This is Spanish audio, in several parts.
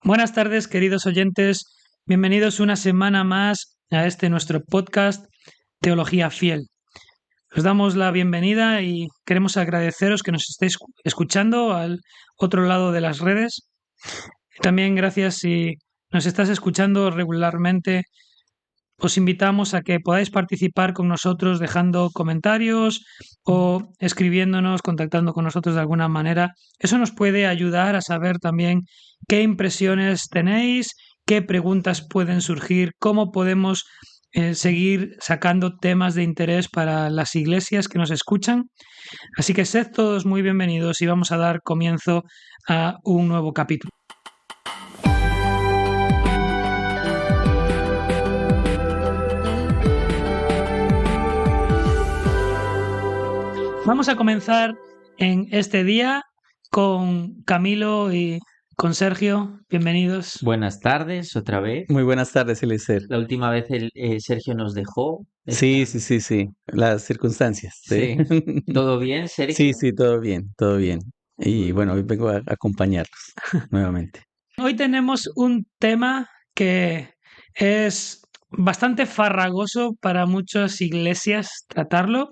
Buenas tardes, queridos oyentes. Bienvenidos una semana más a este nuestro podcast Teología Fiel. Os damos la bienvenida y queremos agradeceros que nos estéis escuchando al otro lado de las redes. También gracias si nos estás escuchando regularmente. Os invitamos a que podáis participar con nosotros dejando comentarios o escribiéndonos, contactando con nosotros de alguna manera. Eso nos puede ayudar a saber también qué impresiones tenéis, qué preguntas pueden surgir, cómo podemos seguir sacando temas de interés para las iglesias que nos escuchan. Así que sed todos muy bienvenidos y vamos a dar comienzo a un nuevo capítulo. Vamos a comenzar en este día con Camilo y con Sergio. Bienvenidos. Buenas tardes, otra vez. Muy buenas tardes, Eliezer. La última vez Sergio nos dejó. Sí. Las circunstancias. Sí. ¿Todo bien, Sergio? Sí, todo bien, todo bien. Y bueno, hoy vengo a acompañarlos nuevamente. Hoy tenemos un tema que es bastante farragoso para muchas iglesias tratarlo,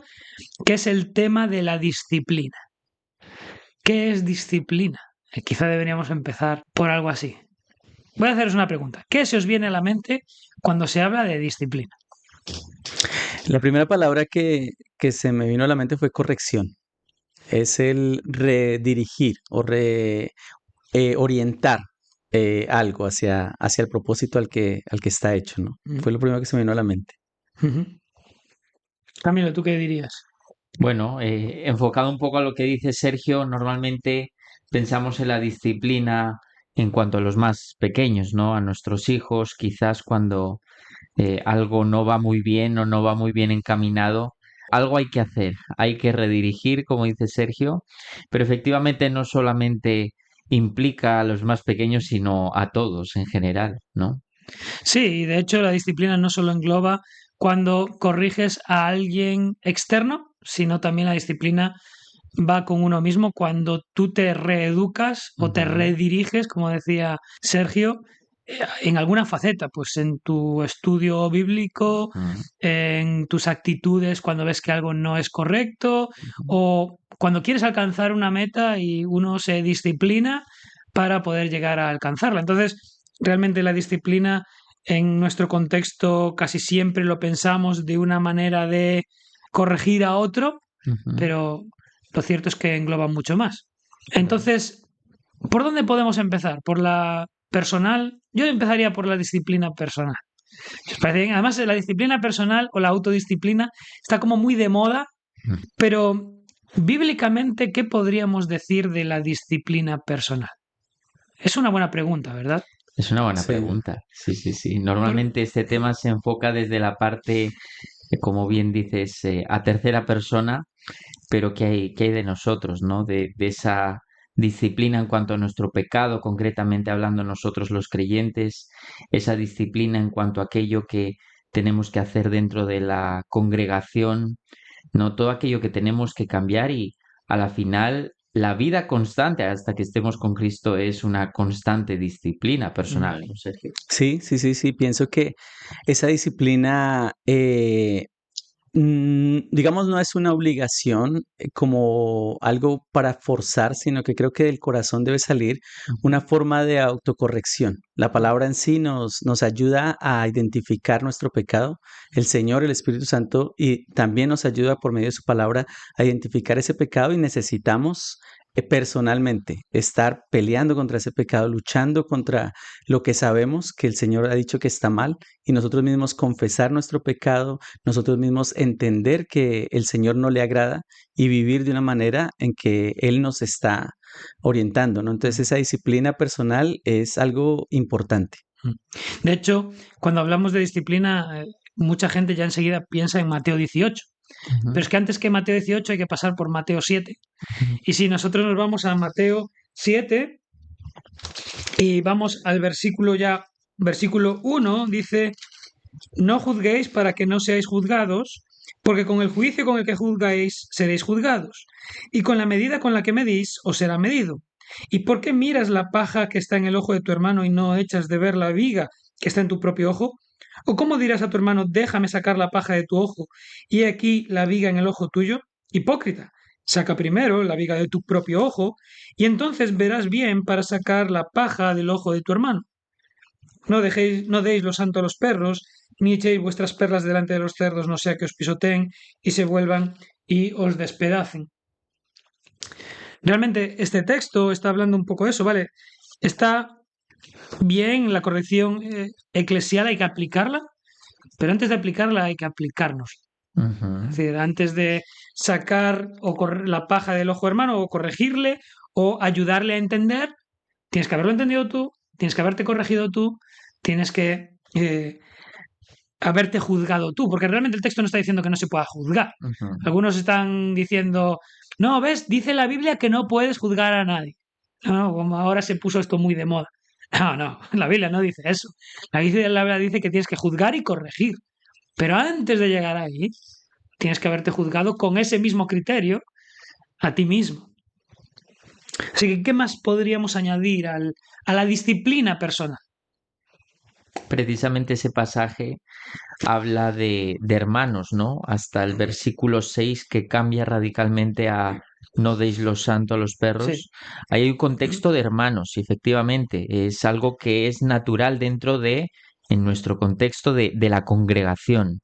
que es el tema de la disciplina. ¿Qué es disciplina? Quizá deberíamos empezar por algo así. Voy a haceros una pregunta. ¿Qué se os viene a la mente cuando se habla de disciplina? La primera palabra que se me vino a la mente fue corrección. Es el redirigir o orientar algo hacia el propósito al que está hecho, ¿no? Fue lo primero que se me vino a la mente. Camilo, ¿tú qué dirías? Bueno, enfocado un poco a lo que dice Sergio, normalmente pensamos en la disciplina en cuanto a los más pequeños, ¿no? A nuestros hijos, quizás cuando algo no va muy bien o no va muy bien encaminado, algo hay que hacer, hay que redirigir, como dice Sergio, pero efectivamente no solamente implica a los más pequeños, sino a todos en general, ¿no? Sí, y de hecho la disciplina no solo engloba cuando corriges a alguien externo, sino también la disciplina va con uno mismo cuando tú te reeducas o te rediriges, como decía Sergio, en alguna faceta, pues en tu estudio bíblico, en tus actitudes cuando ves que algo no es correcto o cuando quieres alcanzar una meta y uno se disciplina para poder llegar a alcanzarla. Entonces, realmente la disciplina en nuestro contexto casi siempre lo pensamos de una manera de corregir a otro, pero lo cierto es que engloba mucho más. Entonces, ¿por dónde podemos empezar? ¿Por la personal? Yo empezaría por la disciplina personal. ¿Os parece bien? Además, la disciplina personal o la autodisciplina está como muy de moda, pero bíblicamente, ¿qué podríamos decir de la disciplina personal? Es una buena pregunta, ¿verdad? Es una buena Sí. pregunta. Sí. Normalmente este tema se enfoca desde la parte, como bien dices, a tercera persona, pero ¿qué hay de nosotros, ¿no? De esa disciplina en cuanto a nuestro pecado, concretamente hablando nosotros los creyentes, esa disciplina en cuanto a aquello que tenemos que hacer dentro de la congregación, ¿no? Todo aquello que tenemos que cambiar y a la final la vida constante hasta que estemos con Cristo es una constante disciplina personal, ¿no, Sergio? Sí. Pienso que esa disciplina, digamos, no es una obligación como algo para forzar, sino que creo que del corazón debe salir una forma de autocorrección. La palabra en sí nos ayuda a identificar nuestro pecado. El Señor, el Espíritu Santo, y también nos ayuda por medio de su palabra a identificar ese pecado y necesitamos personalmente estar peleando contra ese pecado, luchando contra lo que sabemos que el Señor ha dicho que está mal y nosotros mismos confesar nuestro pecado, nosotros mismos entender que el Señor no le agrada y vivir de una manera en que Él nos está orientando, ¿no? Entonces esa disciplina personal es algo importante. De hecho, cuando hablamos de disciplina, mucha gente ya enseguida piensa en Mateo 18. Pero es que antes que Mateo 18 hay que pasar por Mateo 7. Y si nosotros nos vamos a Mateo 7 y vamos al versículo 1, dice: no juzguéis para que no seáis juzgados, porque con el juicio con el que juzgáis seréis juzgados, y con la medida con la que medís os será medido. ¿Y por qué miras la paja que está en el ojo de tu hermano y no echas de ver la viga que está en tu propio ojo? ¿O cómo dirás a tu hermano, déjame sacar la paja de tu ojo y he aquí la viga en el ojo tuyo? Hipócrita, saca primero la viga de tu propio ojo y entonces verás bien para sacar la paja del ojo de tu hermano. No deis lo santo a los perros, ni echéis vuestras perlas delante de los cerdos, no sea que os pisoteen y se vuelvan y os despedacen. Realmente este texto está hablando un poco de eso, ¿vale? Está bien la corrección eclesial, hay que aplicarla, pero antes de aplicarla hay que aplicarnos. Es decir, antes de sacar la paja del ojo hermano o corregirle o ayudarle a entender, tienes que haberlo entendido tú, tienes que haberte corregido tú, tienes que haberte juzgado tú, porque realmente el texto no está diciendo que no se pueda juzgar. Algunos están diciendo, no, ¿ves? Dice la Biblia que no puedes juzgar a nadie. No, como ahora se puso esto muy de moda. No, la Biblia no dice eso. La Biblia dice que tienes que juzgar y corregir. Pero antes de llegar ahí, tienes que haberte juzgado con ese mismo criterio a ti mismo. Así que, ¿qué más podríamos añadir a la disciplina personal? Precisamente ese pasaje habla de hermanos, ¿no? Hasta el versículo 6 que cambia radicalmente a no deis lo santo a los perros. Sí. Ahí hay un contexto de hermanos, y efectivamente, es algo que es natural dentro en nuestro contexto de la congregación,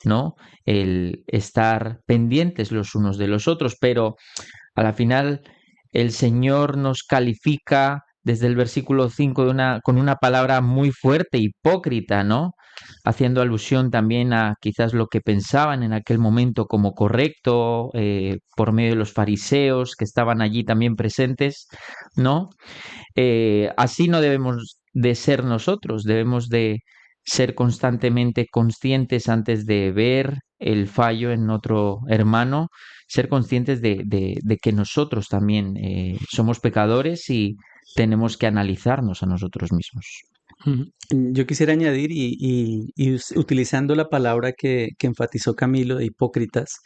¿no? El estar pendientes los unos de los otros, pero a la final el Señor nos califica desde el versículo 5 con una palabra muy fuerte, hipócrita, ¿no? Haciendo alusión también a quizás lo que pensaban en aquel momento como correcto, por medio de los fariseos que estaban allí también presentes, ¿no? Así no debemos de ser nosotros, debemos de ser constantemente conscientes antes de ver el fallo en otro hermano, ser conscientes de que nosotros también somos pecadores y tenemos que analizarnos a nosotros mismos. Yo quisiera añadir, utilizando la palabra que enfatizó Camilo de hipócritas,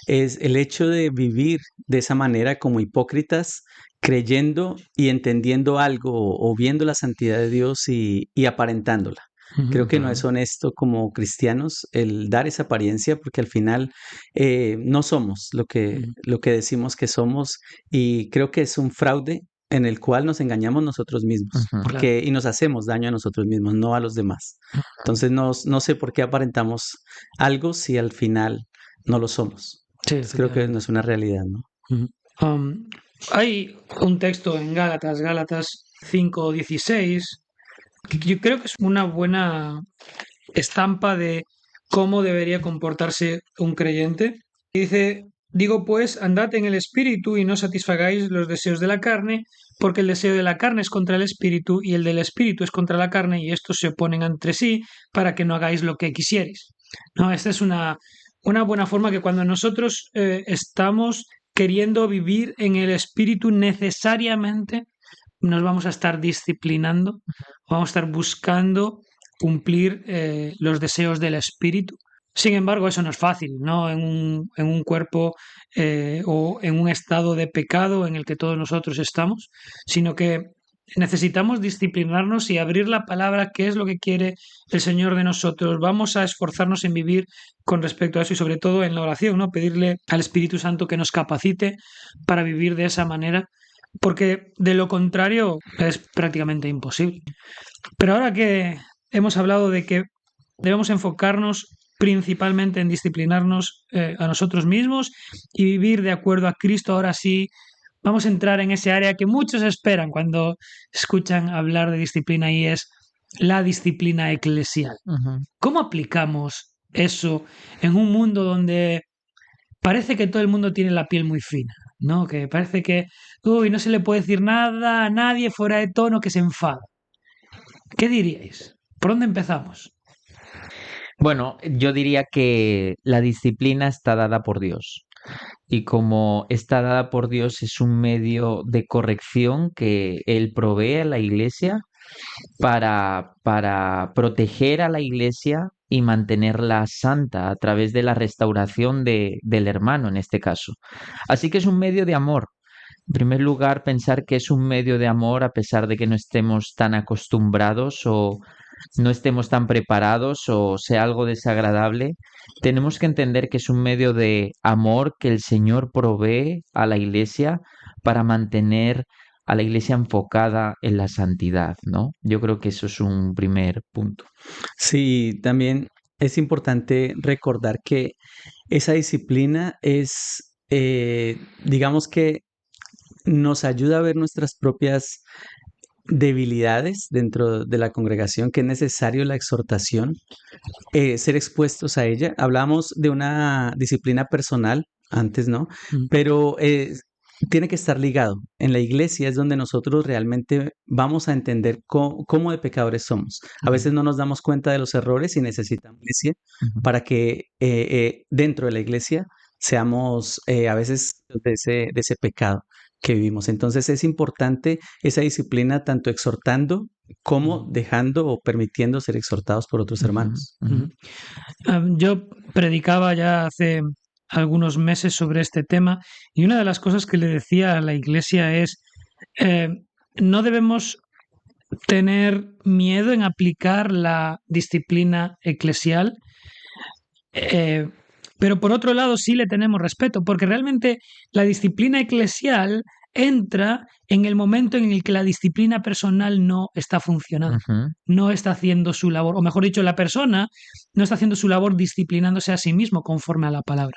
es el hecho de vivir de esa manera como hipócritas, creyendo y entendiendo algo o viendo la santidad de Dios y aparentándola. Creo que no es honesto como cristianos el dar esa apariencia porque al final no somos lo que decimos que somos y creo que es un fraude en el cual nos engañamos nosotros mismos Claro. y nos hacemos daño a nosotros mismos, no a los demás. Entonces no sé por qué aparentamos algo si al final no lo somos. Sí, Entonces, creo que no es una realidad, ¿no? Hay un texto en Gálatas 5:16 que yo creo que es una buena estampa de cómo debería comportarse un creyente. Y dice, digo pues, andad en el espíritu y no satisfagáis los deseos de la carne, porque el deseo de la carne es contra el espíritu y el del espíritu es contra la carne y estos se oponen entre sí para que no hagáis lo que quisierais. ¿No? Esta es una buena forma que cuando nosotros estamos queriendo vivir en el espíritu necesariamente nos vamos a estar disciplinando, vamos a estar buscando cumplir los deseos del espíritu. Sin embargo, eso no es fácil, ¿no? En un cuerpo o en un estado de pecado en el que todos nosotros estamos, sino que necesitamos disciplinarnos y abrir la palabra, qué es lo que quiere el Señor de nosotros. Vamos a esforzarnos en vivir con respecto a eso y sobre todo en la oración, ¿no? Pedirle al Espíritu Santo que nos capacite para vivir de esa manera, porque de lo contrario es prácticamente imposible. Pero ahora que hemos hablado de que debemos enfocarnos principalmente en disciplinarnos a nosotros mismos y vivir de acuerdo a Cristo, ahora sí vamos a entrar en ese área que muchos esperan cuando escuchan hablar de disciplina y es la disciplina eclesial. ¿Cómo aplicamos eso en un mundo donde parece que todo el mundo tiene la piel muy fina, ¿no? Que parece que, no se le puede decir nada a nadie fuera de tono que se enfada. ¿Qué diríais? ¿Por dónde empezamos? Bueno, yo diría que la disciplina está dada por Dios. Y como está dada por Dios, es un medio de corrección que Él provee a la iglesia para proteger a la iglesia y mantenerla santa a través de la restauración del hermano en este caso. Así que es un medio de amor. En primer lugar, pensar que es un medio de amor a pesar de que no estemos tan acostumbrados o no estemos tan preparados o sea algo desagradable. Tenemos que entender que es un medio de amor que el Señor provee a la Iglesia para mantener a la Iglesia enfocada en la santidad, ¿no? Yo creo que eso es un primer punto. Sí, también es importante recordar que esa disciplina es, digamos que nos ayuda a ver nuestras propias debilidades dentro de la congregación, que es necesario la exhortación, ser expuestos a ella. Hablamos de una disciplina personal antes, ¿no? Mm. Pero tiene que estar ligado. En la iglesia es donde nosotros realmente vamos a entender cómo de pecadores somos. A veces no nos damos cuenta de los errores y necesitamos iglesia Ujú. para que dentro de la iglesia seamos a veces de ese pecado que vivimos. Entonces es importante esa disciplina tanto exhortando como dejando o permitiendo ser exhortados por otros Ujú, hermanos. ujú. Yo predicaba ya hace algunos meses sobre este tema y una de las cosas que le decía a la iglesia es, eh, no debemos tener miedo en aplicar la disciplina eclesial, eh, pero por otro lado sí le tenemos respeto, porque realmente la disciplina eclesial entra en el momento en el que la disciplina personal no está funcionando, Ujú. no está haciendo su labor, o mejor dicho, la persona no está haciendo su labor disciplinándose a sí mismo conforme a la palabra.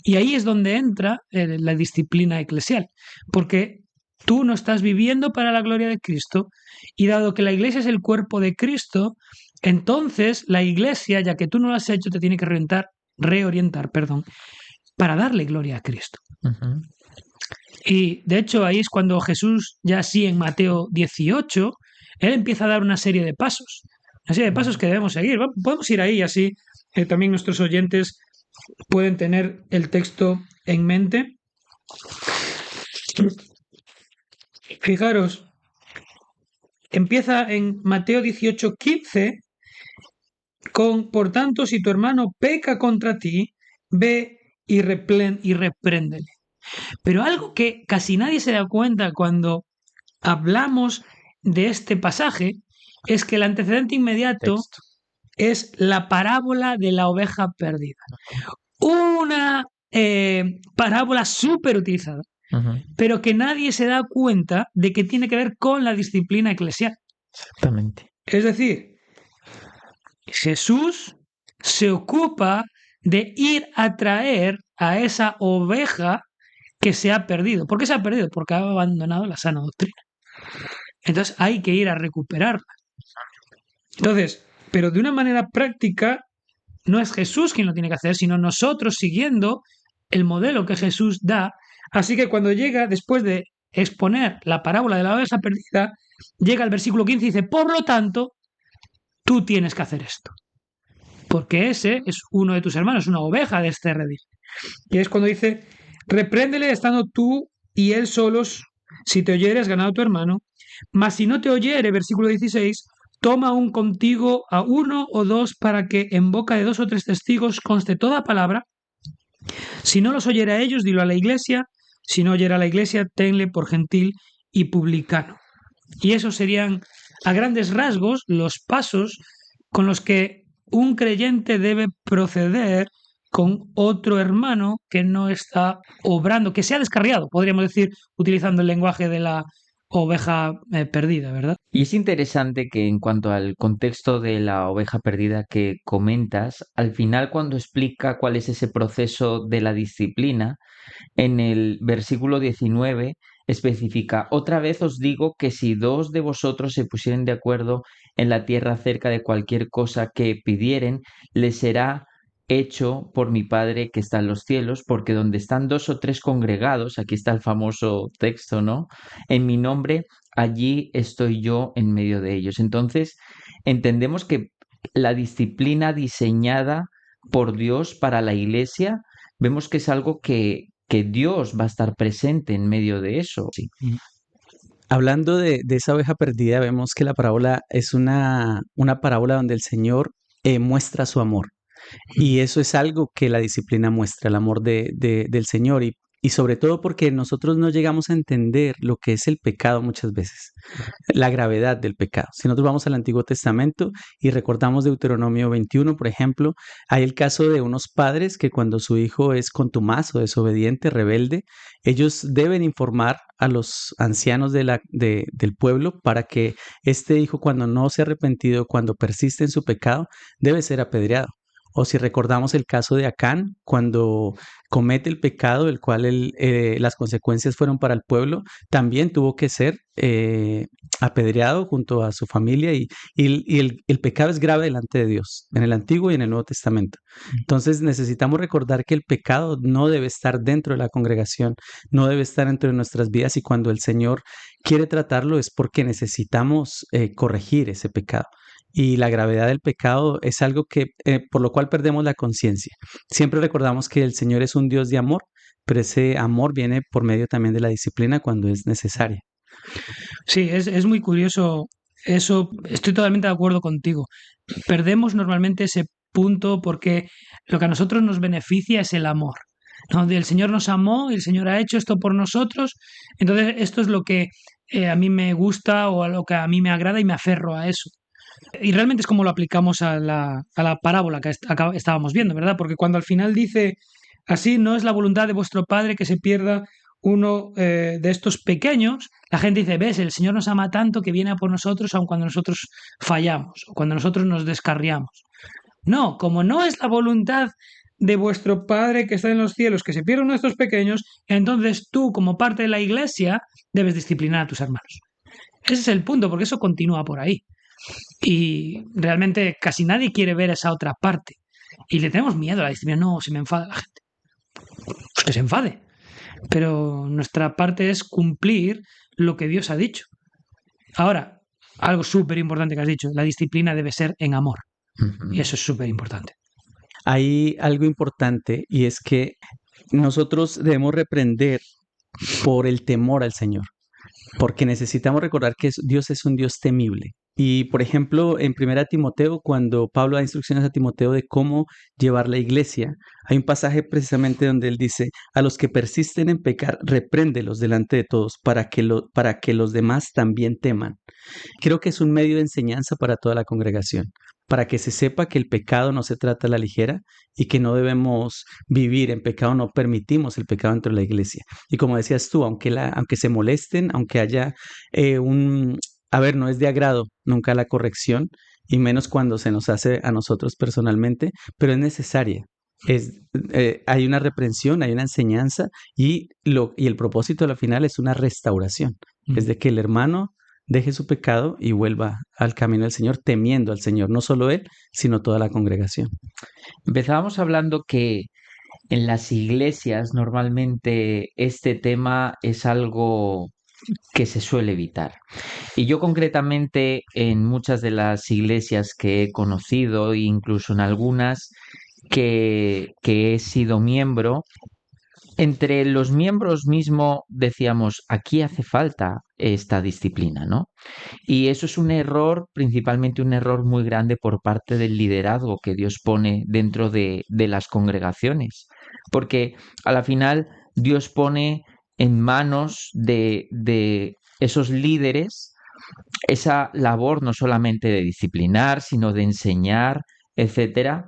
Y ahí es donde entra la disciplina eclesial, porque tú no estás viviendo para la gloria de Cristo y dado que la iglesia es el cuerpo de Cristo, entonces la iglesia, ya que tú no lo has hecho, te tiene que reorientar, para darle gloria a Cristo. Ujú. Y de hecho ahí es cuando Jesús, ya así en Mateo 18, él empieza a dar una serie de pasos, que debemos seguir. Podemos ir ahí así, también nuestros oyentes pueden tener el texto en mente. Fijaros, empieza en Mateo 18:15 con, por tanto, si tu hermano peca contra ti, ve y repréndele. Pero algo que casi nadie se da cuenta cuando hablamos de este pasaje es que el antecedente inmediato Texto. es la parábola de la oveja perdida. Una parábola súper utilizada, Ujú. pero que nadie se da cuenta de que tiene que ver con la disciplina eclesial. Exactamente. Es decir, Jesús se ocupa de ir a traer a esa oveja que se ha perdido. ¿Por qué se ha perdido? Porque ha abandonado la sana doctrina. Entonces hay que ir a recuperarla. Entonces, pero de una manera práctica, no es Jesús quien lo tiene que hacer, sino nosotros siguiendo el modelo que Jesús da. Así que cuando llega, después de exponer la parábola de la oveja perdida, llega al versículo 15 y dice, por lo tanto, tú tienes que hacer esto. Porque ese es uno de tus hermanos, una oveja de este redil. Y es cuando dice, repréndele estando tú y él solos, si te oyere has ganado a tu hermano, mas si no te oyere, versículo 16, toma aún contigo a uno o dos para que en boca de 2 o 3 testigos conste toda palabra. Si no los oyere a ellos, dilo a la iglesia. Si no oyere a la iglesia, tenle por gentil y publicano. Y esos serían, a grandes rasgos, los pasos con los que un creyente debe proceder con otro hermano que no está obrando, que se ha descarriado, podríamos decir, utilizando el lenguaje de la oveja perdida, ¿verdad? Y es interesante que en cuanto al contexto de la oveja perdida que comentas, al final cuando explica cuál es ese proceso de la disciplina, en el versículo 19 especifica, otra vez os digo que si 2 de vosotros se pusieren de acuerdo en la tierra acerca de cualquier cosa que pidieren, les será hecho por mi Padre que está en los cielos, porque donde están 2 o 3 congregados, aquí está el famoso texto, ¿no? En mi nombre, allí estoy yo en medio de ellos. Entonces, entendemos que la disciplina diseñada por Dios para la iglesia, vemos que es algo que Dios va a estar presente en medio de eso. Sí. Hablando de esa oveja perdida, vemos que la parábola es una parábola donde el Señor muestra su amor. Y eso es algo que la disciplina muestra, el amor del Señor. y sobre todo porque nosotros no llegamos a entender lo que es el pecado muchas veces, la gravedad del pecado. Si nosotros vamos al Antiguo Testamento y recordamos Deuteronomio 21, por ejemplo, hay el caso de unos padres que cuando su hijo es contumaz o desobediente, rebelde, ellos deben informar a los ancianos del pueblo para que este hijo, cuando no se ha arrepentido, cuando persiste en su pecado, debe ser apedreado. O si recordamos el caso de Acán, cuando comete el pecado, el cual las consecuencias fueron para el pueblo, también tuvo que ser apedreado junto a su familia y el pecado es grave delante de Dios, en el Antiguo y en el Nuevo Testamento. Entonces necesitamos recordar que el pecado no debe estar dentro de la congregación, no debe estar dentro de nuestras vidas y cuando el Señor quiere tratarlo es porque necesitamos corregir ese pecado. Y la gravedad del pecado es algo que por lo cual perdemos la conciencia. Siempre recordamos que el Señor es un Dios de amor, pero ese amor viene por medio también de la disciplina cuando es necesaria. Sí, es muy curioso eso. Estoy totalmente de acuerdo contigo. Perdemos normalmente ese punto porque lo que a nosotros nos beneficia es el amor, ¿no? El Señor nos amó y el Señor ha hecho esto por nosotros. Entonces, esto es lo que a mí me gusta o a lo que a mí me agrada y me aferro a eso. Y realmente es como lo aplicamos a la parábola que estábamos viendo, ¿verdad? Porque cuando al final dice, así no es la voluntad de vuestro Padre que se pierda uno de estos pequeños, la gente dice, ves, el Señor nos ama tanto que viene a por nosotros aun cuando nosotros fallamos o cuando nosotros nos descarriamos. No, como no es la voluntad de vuestro Padre que está en los cielos que se pierda uno de estos pequeños, entonces tú como parte de la iglesia debes disciplinar a tus hermanos. Ese es el punto, porque eso continúa por ahí. Y realmente casi nadie quiere ver esa otra parte. Y le tenemos miedo a la disciplina. No, se me enfada la gente. Pues que se enfade. Pero nuestra parte es cumplir lo que Dios ha dicho. Ahora, algo súper importante que has dicho, la disciplina debe ser en amor. Y eso es súper importante. Hay algo importante y es que nosotros debemos reprender por el temor al Señor, porque necesitamos recordar que Dios es un Dios temible. Y por ejemplo, en 1 Timoteo, cuando Pablo da instrucciones a Timoteo de cómo llevar la iglesia, hay un pasaje precisamente donde él dice, a los que persisten en pecar, repréndelos delante de todos para que los demás también teman. Creo que es un medio de enseñanza para toda la congregación, para que se sepa que el pecado no se trata a la ligera y que no debemos vivir en pecado, no permitimos el pecado dentro de la iglesia. Y como decías tú, aunque se molesten, aunque haya no es de agrado nunca la corrección, y menos cuando se nos hace a nosotros personalmente, pero es necesaria. Hay una reprensión, hay una enseñanza y el propósito al final es una restauración, es de que el hermano deje su pecado y vuelva al camino del Señor, temiendo al Señor, no solo él, sino toda la congregación. Empezábamos hablando que en las iglesias normalmente este tema es algo que se suele evitar. Y yo concretamente en muchas de las iglesias que he conocido, incluso en algunas que he sido miembro, entre los miembros mismo decíamos, aquí hace falta esta disciplina, ¿no? Y eso es un error, principalmente un error muy grande por parte del liderazgo que Dios pone dentro de las congregaciones, porque a la final Dios pone en manos de esos líderes esa labor no solamente de disciplinar, sino de enseñar, etcétera.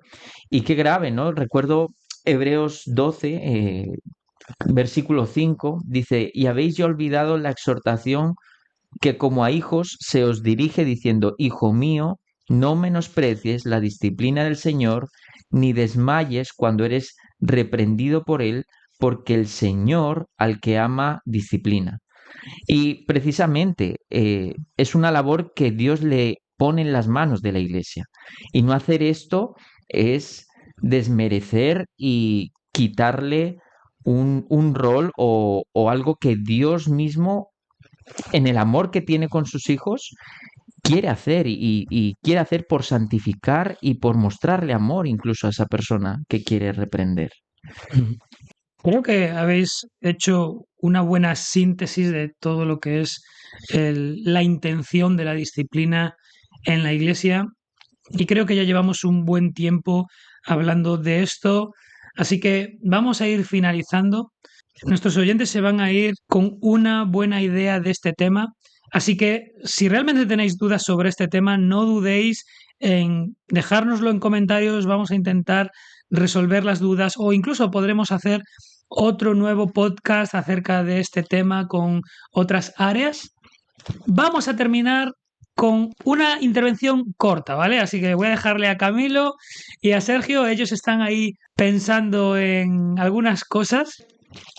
Y qué grave, ¿no? Recuerdo Hebreos 12, versículo 5, dice, y habéis ya olvidado la exhortación que como a hijos se os dirige diciendo, Hijo mío, no menosprecies la disciplina del Señor, ni desmayes cuando eres reprendido por Él, porque el Señor al que ama disciplina. Y precisamente es una labor que Dios le pone en las manos de la iglesia. Y no hacer esto es desmerecer y quitarle un rol o algo que Dios mismo, en el amor que tiene con sus hijos, quiere hacer y quiere hacer por santificar y por mostrarle amor incluso a esa persona que quiere reprender. Creo que habéis hecho una buena síntesis de todo lo que es la intención de la disciplina en la iglesia y creo que ya llevamos un buen tiempo hablando de esto, así que vamos a ir finalizando. Nuestros oyentes se van a ir con una buena idea de este tema. Así que si realmente tenéis dudas sobre este tema, no dudéis en dejárnoslo en comentarios. Vamos a intentar resolver las dudas o incluso podremos hacer otro nuevo podcast acerca de este tema con otras áreas. Vamos a terminar con una intervención corta, ¿vale? Así que voy a dejarle a Camilo y a Sergio. Ellos están ahí pensando en algunas cosas.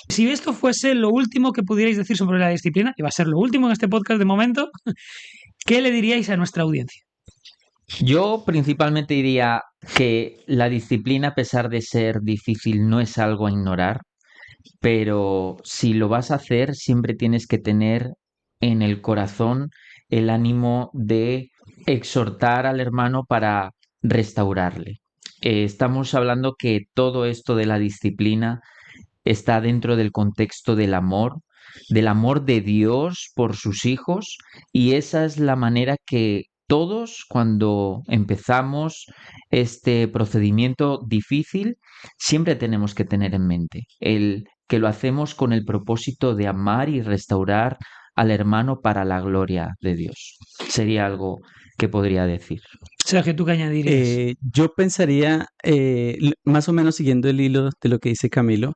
Si esto fuese lo último que pudierais decir sobre la disciplina, y va a ser lo último en este podcast de momento, ¿qué le diríais a nuestra audiencia? Yo principalmente diría que la disciplina, a pesar de ser difícil, no es algo a ignorar, pero si lo vas a hacer, siempre tienes que tener en el corazón el ánimo de exhortar al hermano para restaurarle. Estamos hablando que todo esto de la disciplina está dentro del contexto del amor de Dios por sus hijos, y esa es la manera que todos, cuando empezamos este procedimiento difícil, siempre tenemos que tener en mente el que lo hacemos con el propósito de amar y restaurar al hermano para la gloria de Dios. Sería algo que podría decir. Sergio, ¿tú qué añadirías? Yo pensaría, más o menos siguiendo el hilo de lo que dice Camilo,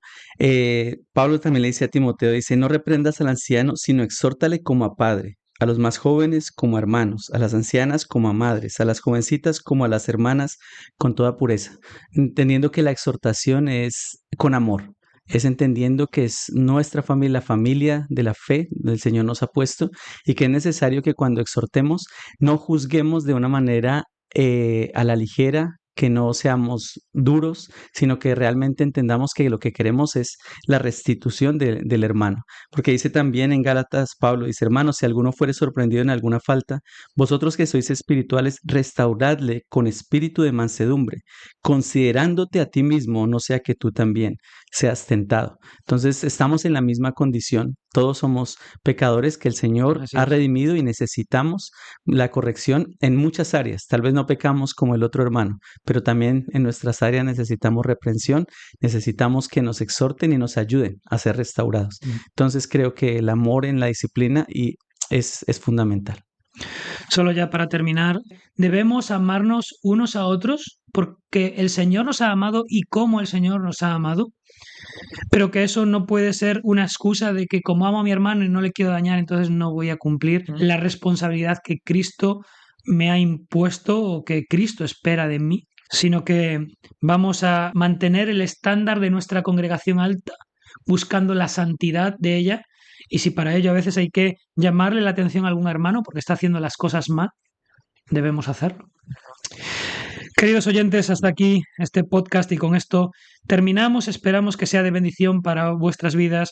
Pablo también le dice a Timoteo, dice, no reprendas al anciano, sino exhórtale como a padre, a los más jóvenes como a hermanos, a las ancianas como a madres, a las jovencitas como a las hermanas, con toda pureza, entendiendo que la exhortación es con amor. Es entendiendo que es nuestra familia, la familia de la fe del Señor nos ha puesto, y que es necesario que cuando exhortemos no juzguemos de una manera a la ligera, que no seamos duros, sino que realmente entendamos que lo que queremos es la restitución del hermano. Porque dice también en Gálatas, Pablo dice, hermanos, si alguno fuere sorprendido en alguna falta, vosotros que sois espirituales, restauradle con espíritu de mansedumbre, considerándote a ti mismo, no sea que tú también seas tentado. Entonces, estamos en la misma condición. Todos somos pecadores que el Señor Así ha es. redimido y necesitamos la corrección en muchas áreas. Tal vez no pecamos como el otro hermano, pero también en nuestras áreas necesitamos reprensión, necesitamos que nos exhorten y nos ayuden a ser restaurados. Entonces creo que el amor en la disciplina es fundamental. Solo ya para terminar, debemos amarnos unos a otros porque el Señor nos ha amado y como el Señor nos ha amado, pero que eso no puede ser una excusa de que como amo a mi hermano y no le quiero dañar, entonces no voy a cumplir la responsabilidad que Cristo me ha impuesto o que Cristo espera de mí, sino que vamos a mantener el estándar de nuestra congregación alta, buscando la santidad de ella. Y si para ello a veces hay que llamarle la atención a algún hermano porque está haciendo las cosas mal, debemos hacerlo. Queridos oyentes, hasta aquí este podcast y con esto terminamos. Esperamos que sea de bendición para vuestras vidas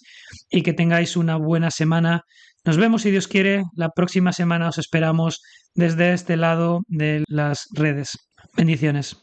y que tengáis una buena semana. Nos vemos, si Dios quiere, la próxima semana. Os esperamos desde este lado de las redes. Bendiciones.